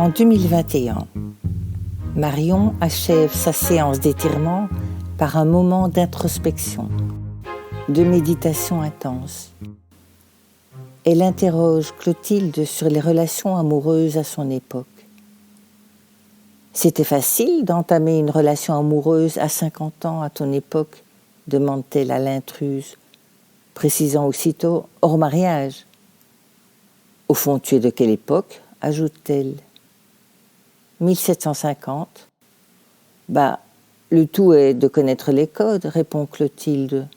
En 2021, Marion achève sa séance d'étirement par un moment d'introspection, de méditation intense. Elle interroge Clotilde sur les relations amoureuses à son époque. C'était facile d'entamer une relation amoureuse à 50 ans à ton époque, demande-t-elle à l'intruse, précisant aussitôt hors mariage. Au fond, tu es de quelle époque, ajoute-t-elle. 1750. Le tout est de connaître les codes, répond Clotilde.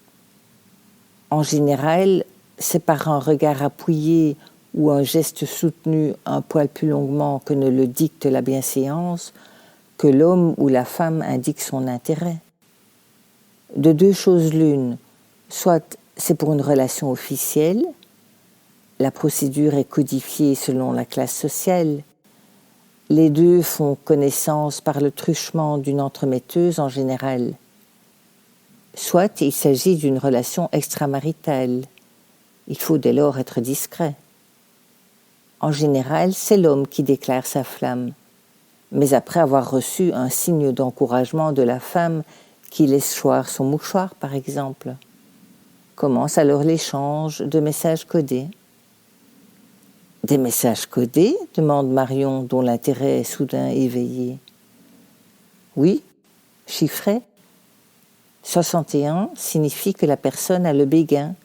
En général, c'est par un regard appuyé ou un geste soutenu un poil plus longuement que ne le dicte la bienséance que l'homme ou la femme indique son intérêt. De deux choses l'une, soit c'est pour une relation officielle, la procédure est codifiée selon la classe sociale, les deux font connaissance par le truchement d'une entremetteuse en général. Soit il s'agit d'une relation extramaritale. Il faut dès lors être discret. En général, c'est l'homme qui déclare sa flamme, mais après avoir reçu un signe d'encouragement de la femme qui laisse choir son mouchoir, par exemple. Commence alors l'échange de messages codés. Des messages codés ? Demande Marion, dont l'intérêt est soudain éveillé. Oui, chiffrés. 61 signifie que la personne a le béguin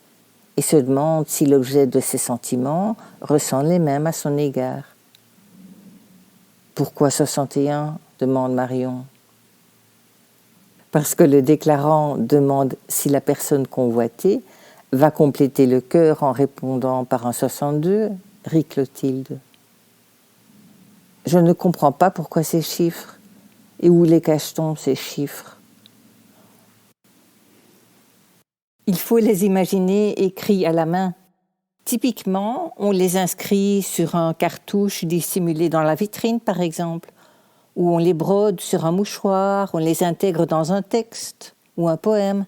et se demande si l'objet de ses sentiments ressent les mêmes à son égard. Pourquoi 61 ? Demande Marion. Parce que le déclarant demande si la personne convoitée va compléter le cœur en répondant par un 62, rit Clotilde. Je ne comprends pas pourquoi ces chiffres, et où les cache-t-on ces chiffres ? Il faut les imaginer écrits à la main. Typiquement, on les inscrit sur un cartouche dissimulé dans la vitrine, par exemple, ou on les brode sur un mouchoir, on les intègre dans un texte ou un poème.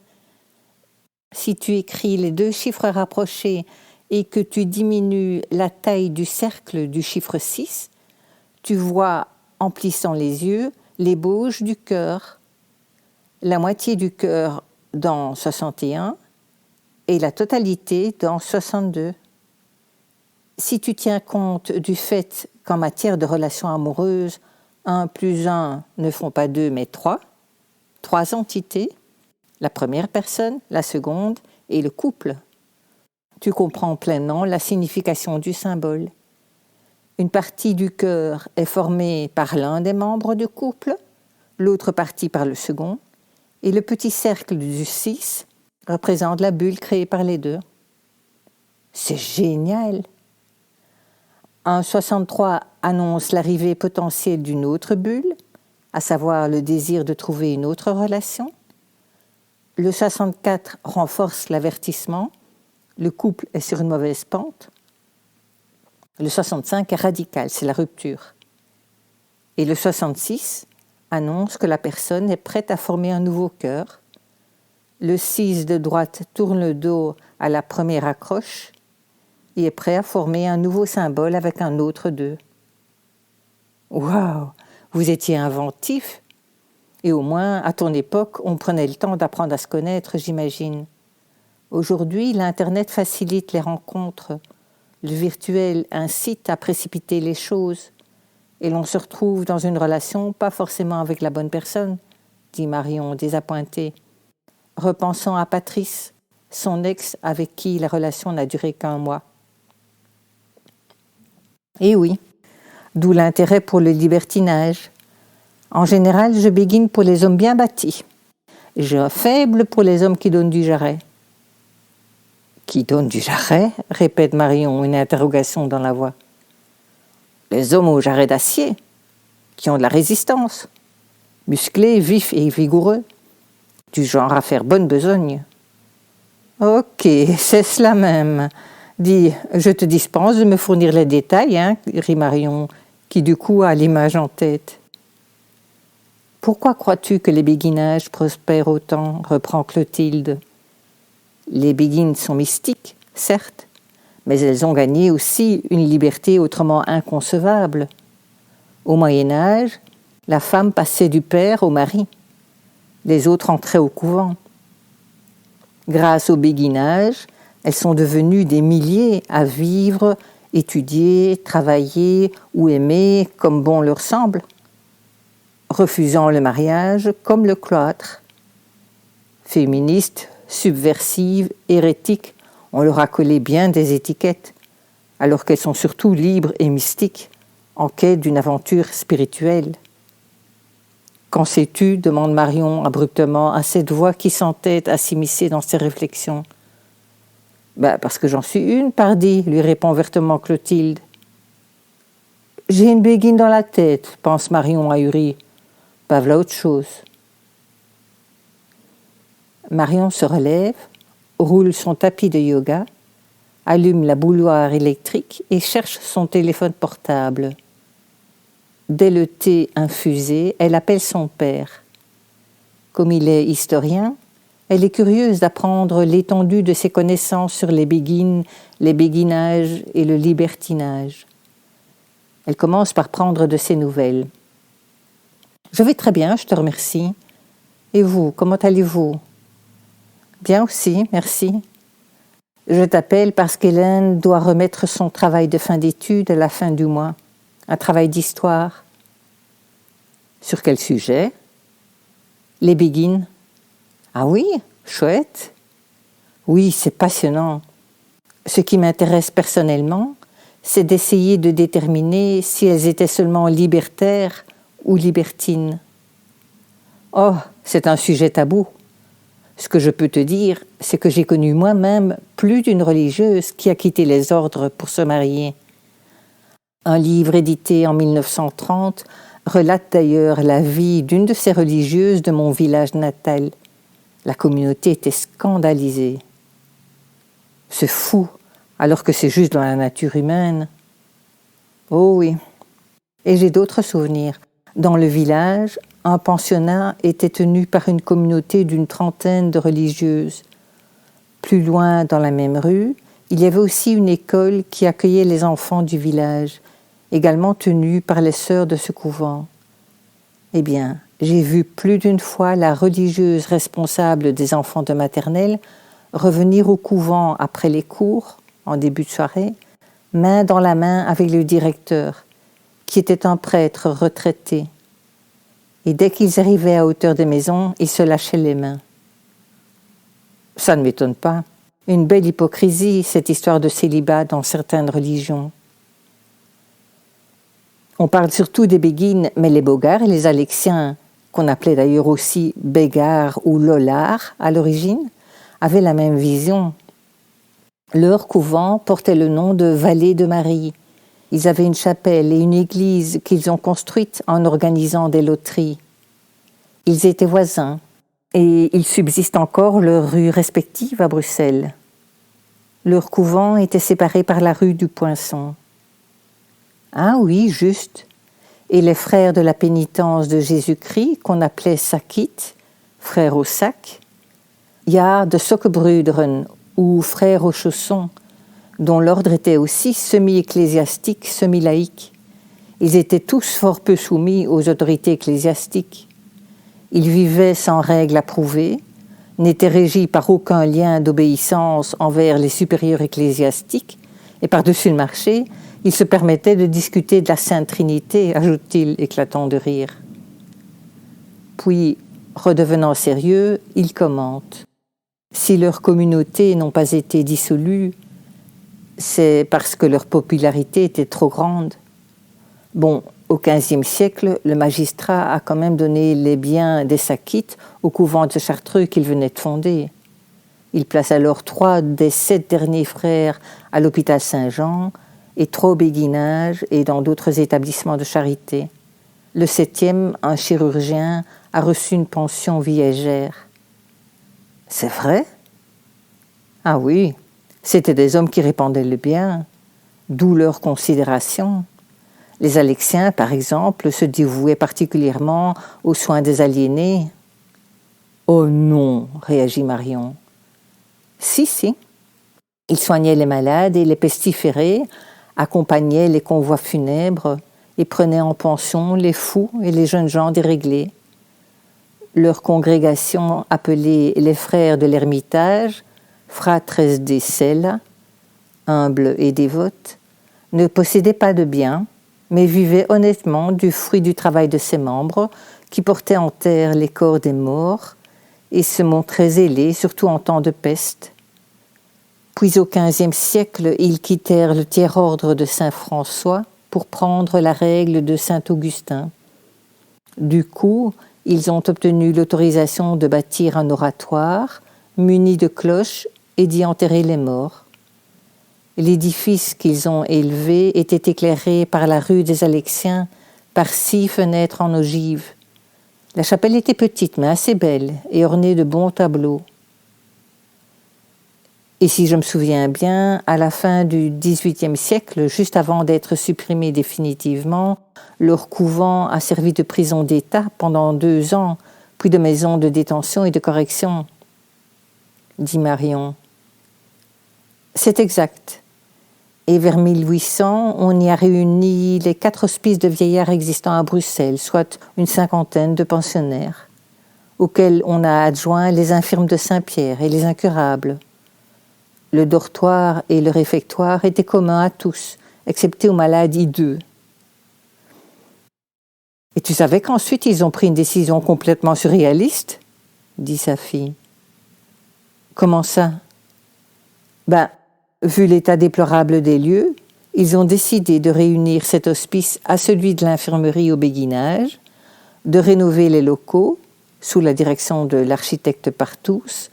Si tu écris les deux chiffres rapprochés et que tu diminues la taille du cercle du chiffre 6, tu vois, en plissant les yeux, l'ébauche du cœur. La moitié du cœur dans 61 et la totalité dans 62. Si tu tiens compte du fait qu'en matière de relations amoureuses, 1 plus 1 ne font pas 2 mais 3 entités, la première personne, la seconde et le couple. Tu comprends pleinement la signification du symbole. Une partie du cœur est formée par l'un des membres du couple, l'autre partie par le second, et le petit cercle du 6 représente la bulle créée par les deux. C'est génial! Un 63 annonce l'arrivée potentielle d'une autre bulle, à savoir le désir de trouver une autre relation. Le 64 renforce l'avertissement, le couple est sur une mauvaise pente. Le 65 est radical, c'est la rupture. Et le 66 annonce que la personne est prête à former un nouveau cœur. Le 6 de droite tourne le dos à la première accroche et est prêt à former un nouveau symbole avec un autre 2. Waouh, vous étiez inventif. Et au moins, à ton époque, on prenait le temps d'apprendre à se connaître, j'imagine. Aujourd'hui, l'Internet facilite les rencontres. Le virtuel incite à précipiter les choses. Et l'on se retrouve dans une relation pas forcément avec la bonne personne, dit Marion, désappointée, repensant à Patrice, son ex avec qui la relation n'a duré qu'1 mois. Et oui, d'où l'intérêt pour le libertinage. En général, je béguine pour les hommes bien bâtis. J'ai un faible pour les hommes qui donnent du jarret. Qui donnent du jarret ? Répète Marion, une interrogation dans la voix. Les hommes au jarret d'acier, qui ont de la résistance, musclés, vifs et vigoureux, du genre à faire bonne besogne. Ok, c'est cela même. Dis, je te dispense de me fournir les détails, rit Marion, qui du coup a l'image en tête. Pourquoi crois-tu que les béguinages prospèrent autant ? Reprend Clotilde. Les béguines sont mystiques, certes, mais elles ont gagné aussi une liberté autrement inconcevable. Au Moyen-Âge, la femme passait du père au mari. Les autres entraient au couvent. Grâce au béguinage, elles sont devenues des milliers à vivre, étudier, travailler ou aimer comme bon leur semble, refusant le mariage comme le cloître. Féministes, subversives, hérétiques, on leur a collé bien des étiquettes, alors qu'elles sont surtout libres et mystiques, en quête d'une aventure spirituelle. Qu'en sais-tu ? Demande Marion abruptement à cette voix qui s'entête à s'immiscer dans ses réflexions. Parce que j'en suis une, pardi, lui répond vertement Clotilde. J'ai une béguine dans la tête, pense Marion ahurie. Voilà autre chose. Marion se relève, roule son tapis de yoga, allume la bouilloire électrique et cherche son téléphone portable. Dès le thé infusé, elle appelle son père. Comme il est historien, elle est curieuse d'apprendre l'étendue de ses connaissances sur les béguines, les béguinages et le libertinage. Elle commence par prendre de ses nouvelles. « Je vais très bien, je te remercie. Et vous, comment allez-vous ?»« Bien aussi, merci. Je t'appelle parce qu'Hélène doit remettre son travail de fin d'études à la fin du mois. Un travail d'histoire. » « Sur quel sujet ?»« Les béguines. »« Ah oui, chouette. »« Oui, c'est passionnant. Ce qui m'intéresse personnellement, c'est d'essayer de déterminer si elles étaient seulement libertaires ou libertines. »« Oh, c'est un sujet tabou. Ce que je peux te dire, c'est que j'ai connu moi-même plus d'une religieuse qui a quitté les ordres pour se marier. » Un livre édité en 1930 relate d'ailleurs la vie d'une de ces religieuses de mon village natal. La communauté était scandalisée. C'est fou, alors que c'est juste dans la nature humaine. Oh oui. Et j'ai d'autres souvenirs. Dans le village, un pensionnat était tenu par une communauté d'une trentaine de religieuses. Plus loin, dans la même rue, il y avait aussi une école qui accueillait les enfants du village, également tenue par les sœurs de ce couvent. Eh bien, j'ai vu plus d'une fois la religieuse responsable des enfants de maternelle revenir au couvent après les cours, en début de soirée, main dans la main avec le directeur, qui était un prêtre retraité. Et dès qu'ils arrivaient à hauteur des maisons, ils se lâchaient les mains. Ça ne m'étonne pas. Une belle hypocrisie, cette histoire de célibat dans certaines religions. On parle surtout des béguines, mais les bogards et les alexiens, qu'on appelait d'ailleurs aussi bégards ou lollards à l'origine, avaient la même vision. Leur couvent portait le nom de Vallée de Marie. Ils avaient une chapelle et une église qu'ils ont construite en organisant des loteries. Ils étaient voisins et il subsiste encore leurs rues respectives à Bruxelles. Leur couvent était séparé par la rue du Poinçon. Ah oui, juste. Et les frères de la pénitence de Jésus-Christ, qu'on appelait Sakit, frères au sac, ja de Sokkebrüderen, ou frères aux chaussons, dont l'ordre était aussi semi-ecclésiastique, semi-laïque. Ils étaient tous fort peu soumis aux autorités ecclésiastiques. Ils vivaient sans règles approuvées, n'étaient régis par aucun lien d'obéissance envers les supérieurs ecclésiastiques, et par-dessus le marché, ils se permettaient de discuter de la Sainte Trinité, ajoute-t-il, éclatant de rire. Puis, redevenant sérieux, il commente. Si leurs communautés n'ont pas été dissolues, c'est parce que leur popularité était trop grande. Bon, au XVe siècle, le magistrat a quand même donné les biens des Sakites au couvent de Chartreux qu'il venait de fonder. Il place alors 3 des 7 derniers frères à l'hôpital Saint-Jean et 3 au béguinage et dans d'autres établissements de charité. Le 7e, un chirurgien, a reçu une pension viagère. C'est vrai ? Ah oui, c'étaient des hommes qui répandaient le bien, d'où leur considération. Les Alexiens, par exemple, se dévouaient particulièrement aux soins des aliénés. « Oh non !» réagit Marion. « Si. Ils soignaient les malades et les pestiféraient, accompagnaient les convois funèbres et prenaient en pension les fous et les jeunes gens déréglés. Leur congrégation, appelée les Frères de l'Ermitage, Fratres de Sella, humbles et dévotes, ne possédait pas de biens, mais vivait honnêtement du fruit du travail de ses membres, qui portaient en terre les corps des morts et se montraient zélés, surtout en temps de peste. Puis au XVe siècle, ils quittèrent le tiers-ordre de saint François pour prendre la règle de saint Augustin. Du coup, ils ont obtenu l'autorisation de bâtir un oratoire muni de cloches et d'y enterrer les morts. L'édifice qu'ils ont élevé était éclairé par la rue des Alexiens par 6 fenêtres en ogive. La chapelle était petite mais assez belle et ornée de bons tableaux. Et si je me souviens bien, à la fin du XVIIIe siècle, juste avant d'être supprimé définitivement, leur couvent a servi de prison d'État pendant 2 ans, puis de maison de détention et de correction, dit Marion. C'est exact. Et vers 1800, on y a réuni les 4 hospices de vieillards existants à Bruxelles, soit une 50aine de pensionnaires, auxquels on a adjoint les infirmes de Saint-Pierre et les incurables. Le dortoir et le réfectoire étaient communs à tous, excepté aux malades hideux. Et tu savais qu'ensuite ils ont pris une décision complètement surréaliste ? Dit sa fille. Comment ça ? Vu l'état déplorable des lieux, ils ont décidé de réunir cet hospice à celui de l'infirmerie au Béguinage, de rénover les locaux, sous la direction de l'architecte Partous,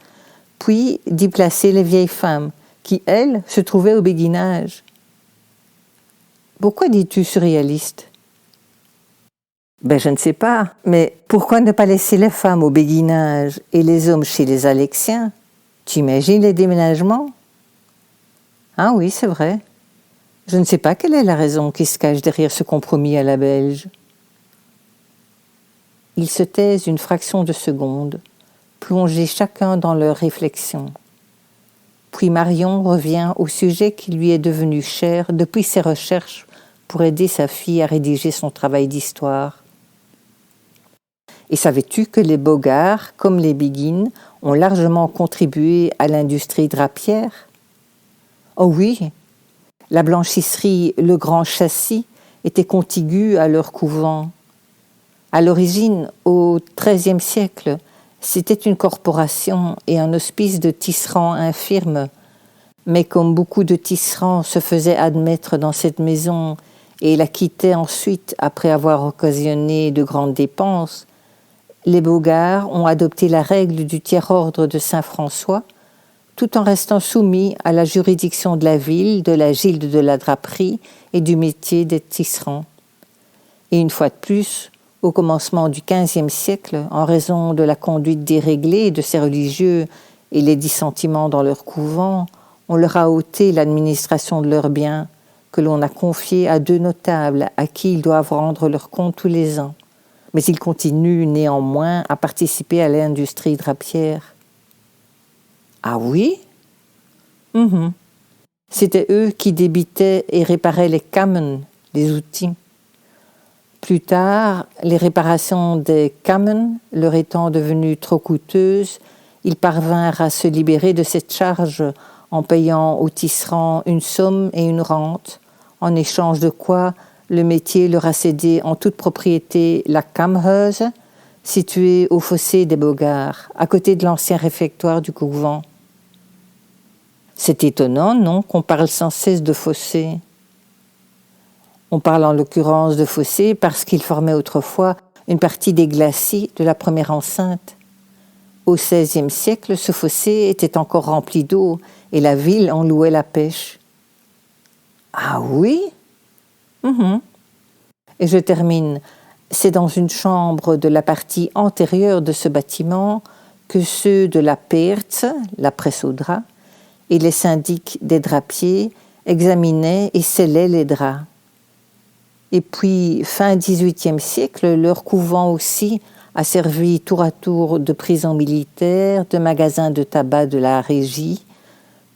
puis d'y placer les vieilles femmes, qui, elles, se trouvaient au Béguinage. Pourquoi dis-tu surréaliste ? Je ne sais pas, mais pourquoi ne pas laisser les femmes au Béguinage et les hommes chez les Alexiens ? Tu imagines les déménagements ? Ah oui, c'est vrai. Je ne sais pas quelle est la raison qui se cache derrière ce compromis à la belge. Ils se taisent une fraction de seconde, plongés chacun dans leurs réflexions. Puis Marion revient au sujet qui lui est devenu cher depuis ses recherches pour aider sa fille à rédiger son travail d'histoire. Et savais-tu que les Bogarts, comme les Béguines, ont largement contribué à l'industrie drapière ? Oh oui, la blanchisserie Le Grand Châssis était contiguë à leur couvent. À l'origine, au XIIIe siècle, c'était une corporation et un hospice de tisserands infirmes. Mais comme beaucoup de tisserands se faisaient admettre dans cette maison et la quittaient ensuite après avoir occasionné de grandes dépenses, les Bogarts ont adopté la règle du tiers-ordre de Saint-François, tout en restant soumis à la juridiction de la ville, de la gilde de la draperie et du métier des tisserands. Et une fois de plus, au commencement du XVe siècle, en raison de la conduite déréglée de ces religieux et les dissentiments dans leur couvent, on leur a ôté l'administration de leurs biens, que l'on a confié à 2 notables à qui ils doivent rendre leur compte tous les ans. Mais ils continuent néanmoins à participer à l'industrie drapière. Ah oui ? C'était eux qui débitaient et réparaient les kammen, les outils. Plus tard, les réparations des kammen leur étant devenues trop coûteuses, ils parvinrent à se libérer de cette charge en payant aux tisserands une somme et une rente, en échange de quoi le métier leur a cédé en toute propriété la Kamheuse, située au fossé des Bogarts, à côté de l'ancien réfectoire du couvent. C'est étonnant, non, qu'on parle sans cesse de fossé. On parle en l'occurrence de fossé parce qu'il formait autrefois une partie des glacis de la première enceinte. Au XVIe siècle, ce fossé était encore rempli d'eau et la ville en louait la pêche. Ah oui ? Et je termine. C'est dans une chambre de la partie antérieure de ce bâtiment que ceux de la Peertz, la presse au drap, et les syndics des drapiers examinaient et scellaient les draps. Et puis, fin XVIIIe siècle, leur couvent aussi a servi tour à tour de prison militaire, de magasin de tabac de la Régie,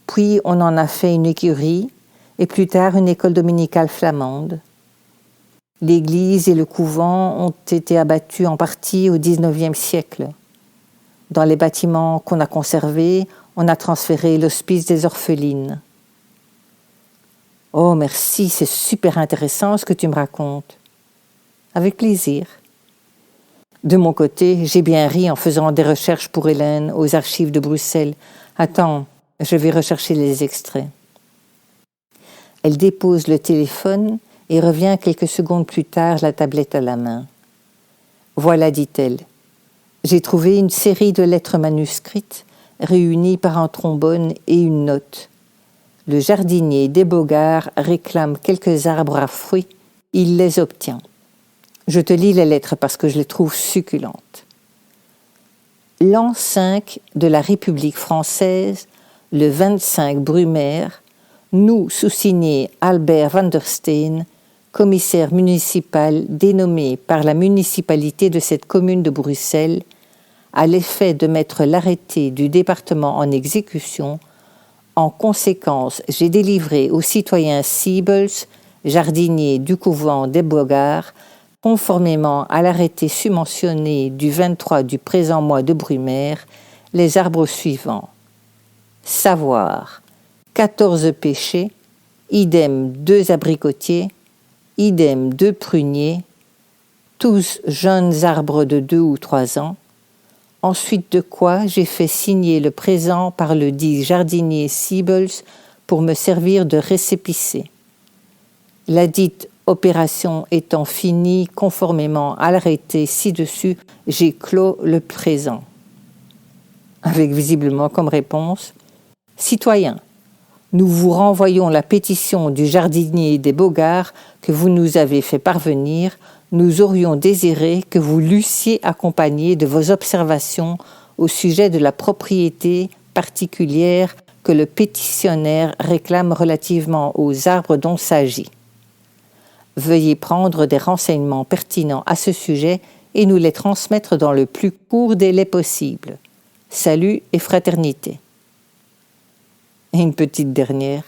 puis on en a fait une écurie, et plus tard une école dominicale flamande. L'église et le couvent ont été abattus en partie au XIXe siècle. Dans les bâtiments qu'on a conservés, on a transféré l'hospice des orphelines. Oh, merci, c'est super intéressant ce que tu me racontes. Avec plaisir. De mon côté, j'ai bien ri en faisant des recherches pour Hélène aux archives de Bruxelles. Attends, je vais rechercher les extraits. Elle dépose le téléphone et revient quelques secondes plus tard, la tablette à la main. Voilà, dit-elle. J'ai trouvé une série de lettres manuscrites réunies par un trombone et une note. Le jardinier des Bogarts réclame quelques arbres à fruits. Il les obtient. Je te lis les lettres parce que je les trouve succulentes. L'an 5 de la République française, le 25 Brumaire, nous, sous-signé Albert van der Steen, commissaire municipal dénommé par la municipalité de cette commune de Bruxelles, à l'effet de mettre l'arrêté du département en exécution. En conséquence, j'ai délivré au citoyen Siebels, jardinier du couvent des Bogarts, conformément à l'arrêté submentionné du 23 du présent mois de Brumaire, les arbres suivants. Savoir 14 pêchers, idem 2 abricotiers, idem 2 pruniers, tous jeunes arbres de 2 ou 3 ans, ensuite de quoi j'ai fait signer le présent par le dit jardinier Siebels pour me servir de récépissé. La dite opération étant finie conformément à l'arrêté ci-dessus, j'ai clos le présent. Avec visiblement comme réponse « Citoyens, nous vous renvoyons la pétition du jardinier des Bogarts que vous nous avez fait parvenir. Nous aurions désiré que vous l'eussiez accompagné de vos observations au sujet de la propriété particulière que le pétitionnaire réclame relativement aux arbres dont s'agit. Veuillez prendre des renseignements pertinents à ce sujet et nous les transmettre dans le plus court délai possible. Salut et fraternité. » Et une petite dernière.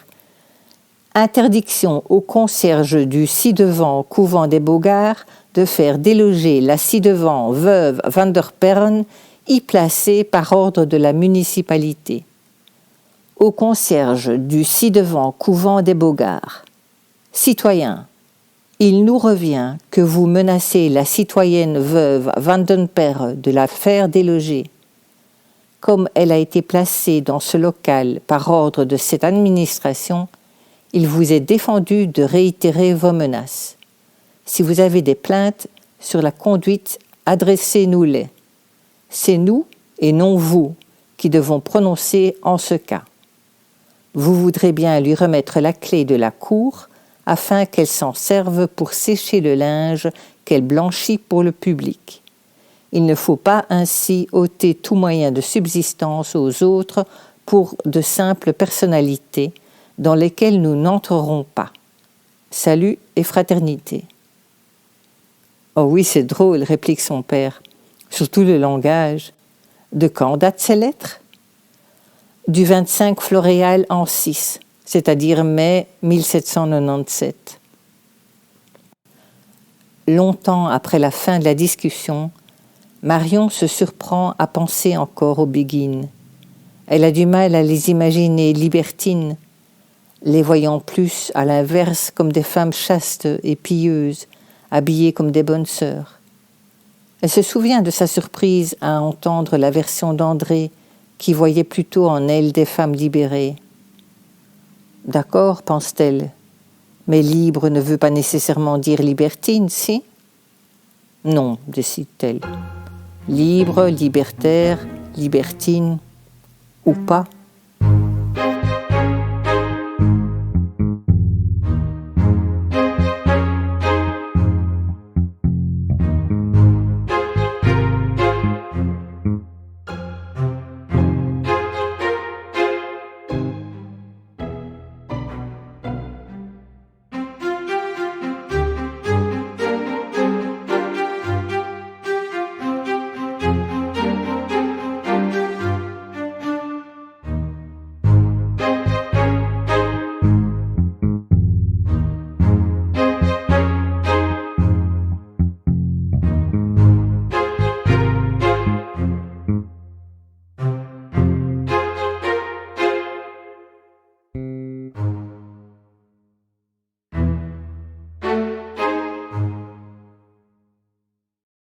Interdiction au concierge du ci-devant couvent des Bogarts de faire déloger la ci-devant veuve van der Perren, y placée par ordre de la municipalité. Au concierge du ci-devant couvent des Bogarts. Citoyens, il nous revient que vous menacez la citoyenne veuve van den Perre de la faire déloger. Comme elle a été placée dans ce local par ordre de cette administration, il vous est défendu de réitérer vos menaces. Si vous avez des plaintes sur la conduite, adressez-nous-les. C'est nous, et non vous, qui devons prononcer en ce cas. Vous voudrez bien lui remettre la clé de la cour, afin qu'elle s'en serve pour sécher le linge qu'elle blanchit pour le public. Il ne faut pas ainsi ôter tout moyen de subsistance aux autres pour de simples personnalités dans lesquelles nous n'entrerons pas. Salut et fraternité. Oh oui, c'est drôle, réplique son père, surtout le langage. De quand datent ces lettres? Du 25 Floréal en 6, c'est-à-dire mai 1797. Longtemps après la fin de la discussion, Marion se surprend à penser encore aux Béguines. Elle a du mal à les imaginer libertines, les voyant plus, à l'inverse, comme des femmes chastes et pieuses, habillées comme des bonnes sœurs. Elle se souvient de sa surprise à entendre la version d'André, qui voyait plutôt en elles des femmes libérées. D'accord, pense-t-elle, mais libre ne veut pas nécessairement dire libertine, si? Non, décide-t-elle. Libre, libertaire, libertine, ou pas.